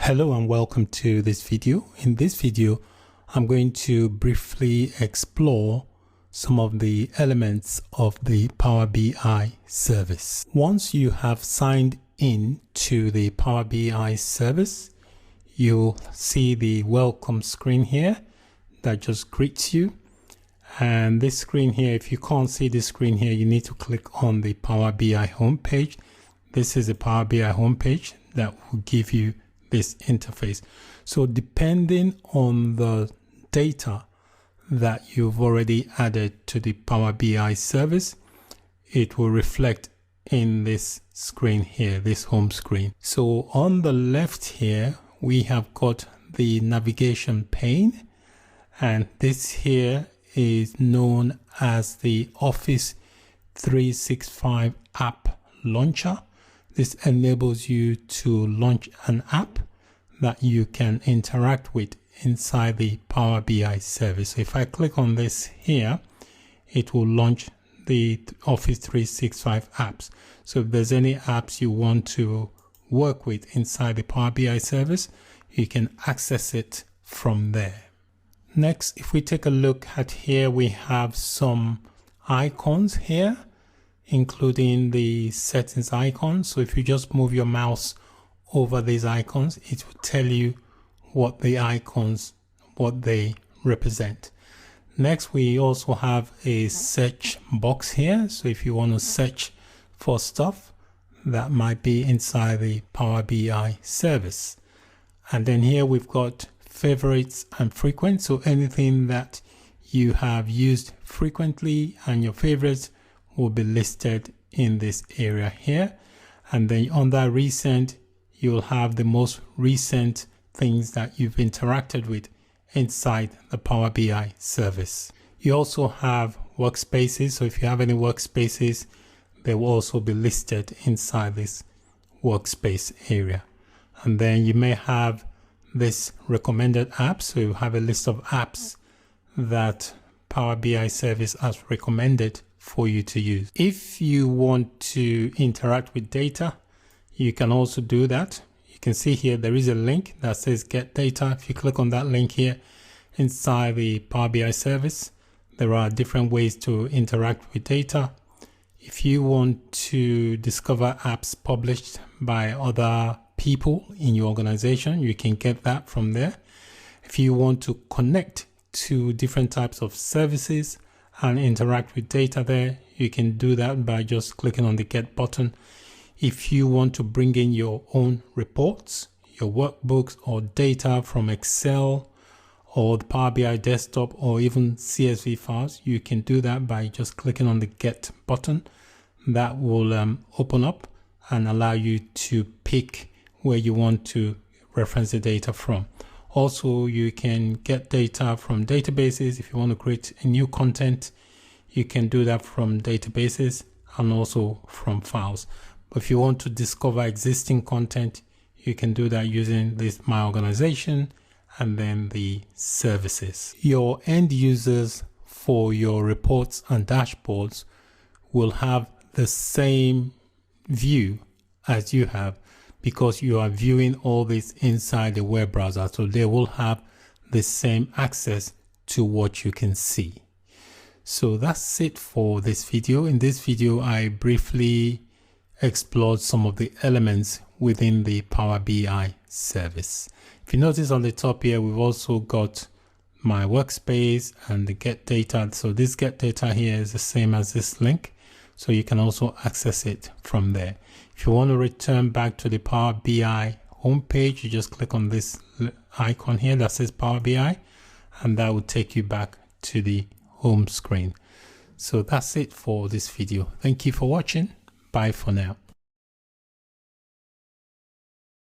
Hello and welcome to this video. In this video, I'm going to briefly explore some of the elements of the Power BI service. Once you have signed in to the Power BI service, you'll see the welcome screen here that just greets you. And this screen here, if you can't see this screen here, you need to click on the Power BI homepage. This is the Power BI homepage that will give you this interface. So depending on the data that you've already added to the Power BI service, it will reflect in this screen here, this home screen. So on the left here, we have got the navigation pane, and this here is known as the Office 365 app launcher. This enables you to launch an app that you can interact with inside the Power BI service. So if I click on this here, it will launch the Office 365 apps. So if there's any apps you want to work with inside the Power BI service, you can access it from there. Next, if we take a look at here, we have some icons here, including the settings icon. So if you just move your mouse over these icons, it will tell you what the icons, what they represent. Next, we also have a search box here. So if you want to search for stuff that might be inside the Power BI service. And then here we've got favorites and frequent. So anything that you have used frequently and your favorites will be listed in this area here. And then under recent, you'll have the most recent things that you've interacted with inside the Power BI service. You also have workspaces. So if you have any workspaces, they will also be listed inside this workspace area. And then you may have this recommended apps. So you have a list of apps that Power BI service has recommended for you to use. If you want to interact with data, you can also do that. You can see here there is a link that says get data. If you click on that link here inside the Power BI service, there are different ways to interact with data. If you want to discover apps published by other people in your organization, you can get that from there. If you want to connect to different types of services and interact with data there, you can do that by just clicking on the get button. If you want to bring in your own reports, your workbooks or data from Excel or the Power BI desktop or even CSV files, you can do that by just clicking on the get button. That will open up and allow you to pick where you want to reference the data from. Also, you can get data from databases. If you want to create a new content, you can do that from databases and also from files. But if you want to discover existing content, you can do that using this My Organization and then the services. Your end users for your reports and dashboards will have the same view as you have, because you are viewing all this inside the web browser. So they will have the same access to what you can see. So that's it for this video. In this video, I briefly explored some of the elements within the Power BI service. If you notice on the top here, we've also got my workspace and the get data. So this get data here is the same as this link. So you can also access it from there. If you want to return back to the Power BI homepage, you just click on this icon here that says Power BI, and that will take you back to the home screen. So that's it for this video. Thank you for watching. Bye for now.